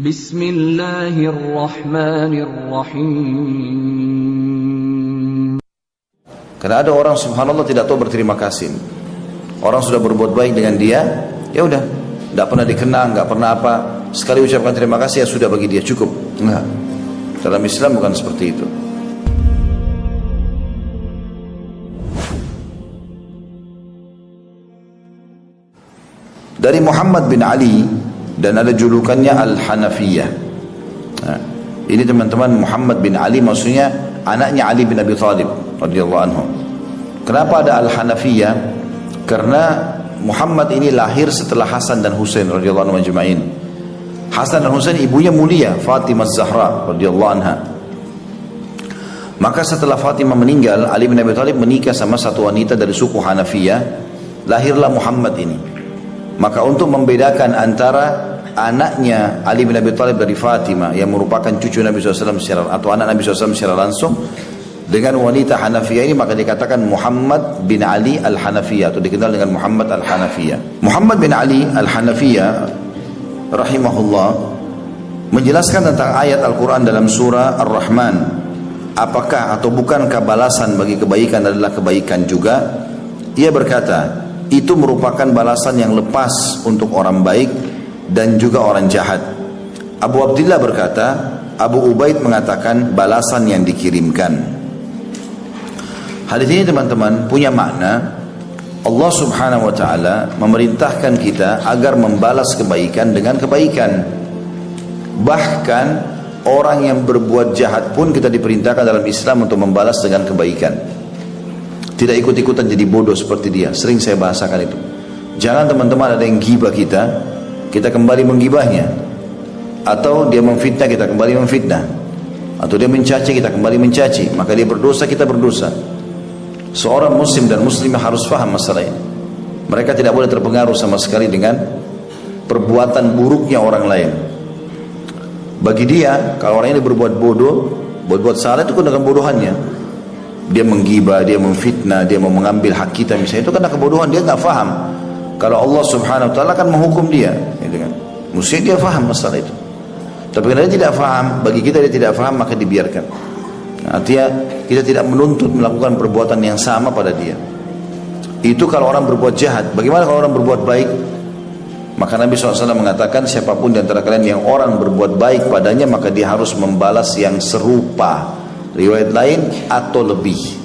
Bismillahirrahmanirrahim. Karena ada orang subhanallah tidak tahu berterima kasih. Orang sudah berbuat baik dengan dia, ya udah, tidak pernah dikenang, nggak pernah apa. Sekali ucapkan terima kasih ya sudah bagi dia cukup. Enggak. Dalam Islam bukan seperti itu. Dari Muhammad bin Ali dan ada julukannya Al-Hanafiyah. Nah, ini teman-teman, Muhammad bin Ali maksudnya anaknya Ali bin Abi Thalib radhiyallahu anhu. Kenapa ada Al-Hanafiyah? Karena Muhammad ini lahir setelah Hasan dan Husain radhiyallahu anhu majma'in. Hasan dan Husain ibunya mulia Fatimah Zahra radhiyallahu anha. Maka setelah Fatimah meninggal, Ali bin Abi Thalib menikah sama satu wanita dari suku Hanafiyah, lahirlah Muhammad ini. Maka untuk membedakan antara anaknya Ali bin Abi Thalib dari Fatimah yang merupakan cucu Nabi SAW atau anak Nabi SAW secara langsung dengan wanita Hanafiyah ini, maka dikatakan Muhammad bin Ali Al-Hanafiyah atau dikenal dengan Muhammad Al-Hanafiyah. Muhammad bin Ali Al-Hanafiyah rahimahullah menjelaskan tentang ayat Al-Quran dalam surah Ar-Rahman. Apakah atau bukankah balasan bagi kebaikan adalah kebaikan juga? Ia berkata, itu merupakan balasan yang lepas untuk orang baik dan juga orang jahat. Abu Abdillah berkata, Abu Ubaid mengatakan balasan yang dikirimkan. Hadis ini teman-teman punya makna. Allah subhanahu wa ta'ala memerintahkan kita agar membalas kebaikan dengan kebaikan. Bahkan orang yang berbuat jahat pun kita diperintahkan dalam Islam untuk membalas dengan kebaikan. Tidak ikut-ikutan jadi bodoh seperti dia. Sering saya bahasakan itu. Jangan teman-teman ada yang gibah kita kembali menggibahnya. Atau dia memfitnah, kita kembali memfitnah. Atau dia mencaci, kita kembali mencaci. Maka dia berdosa, kita berdosa. Seorang muslim dan muslimah harus faham masalah ini. Mereka tidak boleh terpengaruh sama sekali dengan perbuatan buruknya orang lain. Bagi dia, kalau orang ini berbuat bodoh, berbuat salah itu dengan bodohannya. Dia menggibah, dia memfitnah, dia mau mengambil hak kita misalnya, itu karena kebodohan, dia nggak faham. Kalau Allah subhanahu wa ta'ala akan menghukum dia, gitu kan. Mesti dia faham masalah itu. Tapi kalau dia tidak faham, bagi kita dia tidak faham, maka dibiarkan. Artinya kita tidak menuntut melakukan perbuatan yang sama pada dia. Itu kalau orang berbuat jahat. Bagaimana kalau orang berbuat baik? Maka Nabi SAW mengatakan, siapapun di antara kalian yang orang berbuat baik padanya, maka dia harus membalas yang serupa. Riwayat lain atau lebih.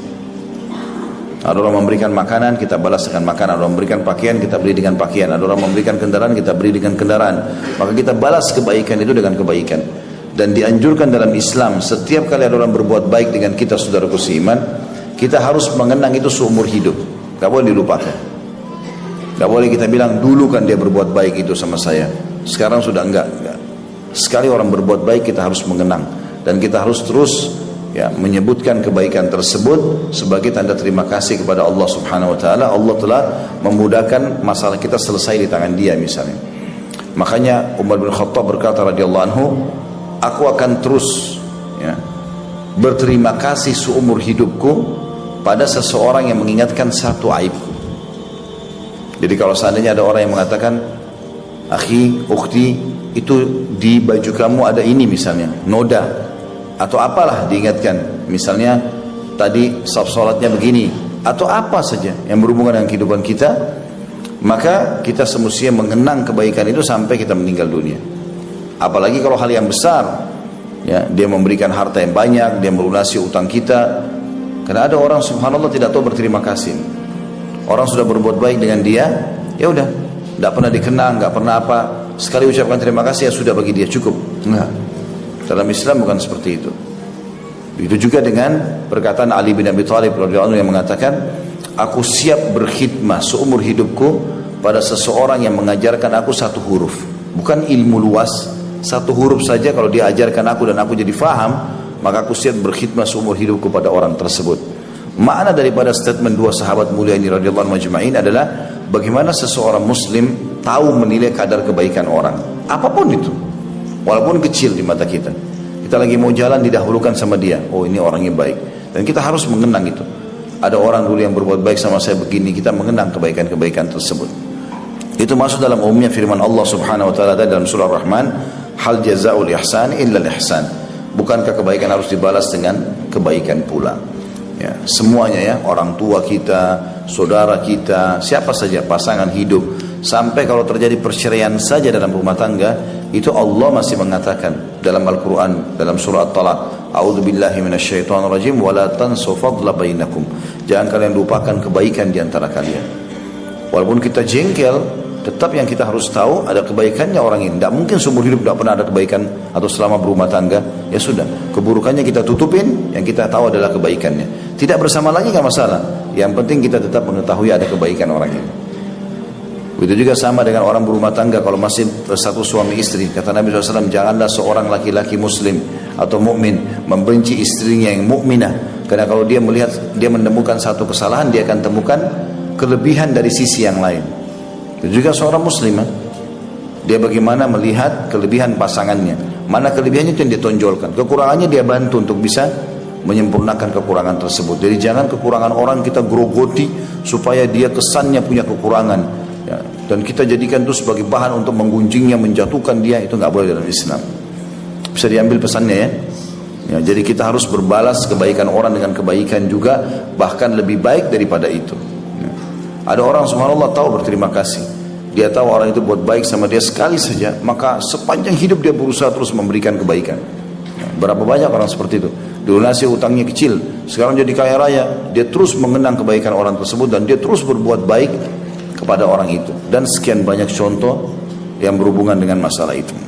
Ada orang memberikan makanan, kita balas dengan makanan. Ada orang memberikan pakaian, kita beri dengan pakaian. Ada orang memberikan kendaraan, kita beri dengan kendaraan. Maka kita balas kebaikan itu dengan kebaikan. Dan dianjurkan dalam Islam, setiap kali ada orang berbuat baik dengan kita, saudaraku seiman, kita harus mengenang itu seumur hidup. Gak boleh dilupakan. Gak boleh kita bilang, dulu kan dia berbuat baik itu sama saya, sekarang sudah enggak. Sekali orang berbuat baik, kita harus mengenang. Dan kita harus terus menyebutkan kebaikan tersebut sebagai tanda terima kasih kepada Allah subhanahu wa ta'ala. Allah telah memudahkan masalah kita selesai di tangan dia misalnya. Makanya Umar bin Khattab berkata radhiyallahu anhu, aku akan terus berterima kasih seumur hidupku pada seseorang yang mengingatkan satu aibku. Jadi kalau seandainya ada orang yang mengatakan, akhi, ukhti, itu di baju kamu ada ini misalnya, noda atau apalah, diingatkan misalnya tadi saf salatnya begini atau apa saja yang berhubungan dengan kehidupan kita, maka kita semestinya mengenang kebaikan itu sampai kita meninggal dunia. Apalagi kalau hal yang besar, dia memberikan harta yang banyak, dia melunasi utang kita. Karena ada orang subhanallah tidak tahu berterima kasih. Orang sudah berbuat baik dengan dia, ya udah, tidak pernah dikenang, nggak pernah apa. Sekali ucapkan terima kasih ya sudah bagi dia cukup. Enggak. Dalam Islam bukan seperti itu. Itu juga dengan perkataan Ali bin Abi Thalib radhiyallahu anhu yang mengatakan, aku siap berkhidmah seumur hidupku pada seseorang yang mengajarkan aku satu huruf. Bukan ilmu luas, satu huruf saja kalau dia ajarkan aku dan aku jadi faham, maka aku siap berkhidmah seumur hidupku pada orang tersebut. Makna daripada statement dua sahabat mulia ini radhiyallahu anhu majma'in adalah bagaimana seseorang muslim tahu menilai kadar kebaikan orang, apapun itu. Walaupun kecil di mata kita. Kita lagi mau jalan didahulukan sama dia. Oh, ini orangnya baik. Dan kita harus mengenang itu. Ada orang dulu yang berbuat baik sama saya begini, kita mengenang kebaikan-kebaikan tersebut. Itu masuk dalam umumnya firman Allah subhanahu wa ta'ala dalam surah Ar-Rahman, Hal jazaa'ul ihsan illa ihsan. Bukankah kebaikan harus dibalas dengan kebaikan pula? Ya, semuanya ya, orang tua kita, saudara kita, siapa saja, pasangan hidup, sampai kalau terjadi perceraian saja dalam rumah tangga, itu Allah masih mengatakan dalam Al-Quran, dalam surah At-Talaq, a'udzubillahi minasyaitonirrajim, wa la tansu fadla bainakum. Jangan kalian lupakan kebaikan di antara kalian. Walaupun kita jengkel, tetap yang kita harus tahu ada kebaikannya orang ini. Tidak mungkin seumur hidup tidak pernah ada kebaikan, atau selama berumah tangga, ya sudah, keburukannya kita tutupin, yang kita tahu adalah kebaikannya. Tidak bersama lagi nggak masalah. Yang penting kita tetap mengetahui ada kebaikan orang ini. Begitu juga sama dengan orang berumah tangga, kalau masih bersatu suami istri, kata Nabi SAW, janganlah seorang laki-laki muslim atau mukmin membenci istrinya yang mukminah, karena kalau dia melihat, dia menemukan satu kesalahan, dia akan temukan kelebihan dari sisi yang lain. Itu juga seorang muslimah, dia bagaimana melihat kelebihan pasangannya, mana kelebihannya itu yang ditonjolkan, kekurangannya dia bantu untuk bisa menyempurnakan kekurangan tersebut. Jadi jangan kekurangan orang kita grogoti supaya dia kesannya punya kekurangan, ya, dan kita jadikan itu sebagai bahan untuk menggunjingnya, menjatuhkan dia. Itu nggak boleh dalam Islam. Bisa diambil pesannya ya. Ya, jadi kita harus berbalas kebaikan orang dengan kebaikan juga, bahkan lebih baik daripada itu. Ya. Ada orang subhanallah tahu berterima kasih, dia tahu orang itu buat baik sama dia sekali saja, maka sepanjang hidup dia berusaha terus memberikan kebaikan. Ya, berapa banyak orang seperti itu, dilunasi utangnya kecil, sekarang jadi kaya raya, dia terus mengenang kebaikan orang tersebut dan dia terus berbuat baik kepada orang itu. Dan sekian banyak contoh yang berhubungan dengan masalah itu.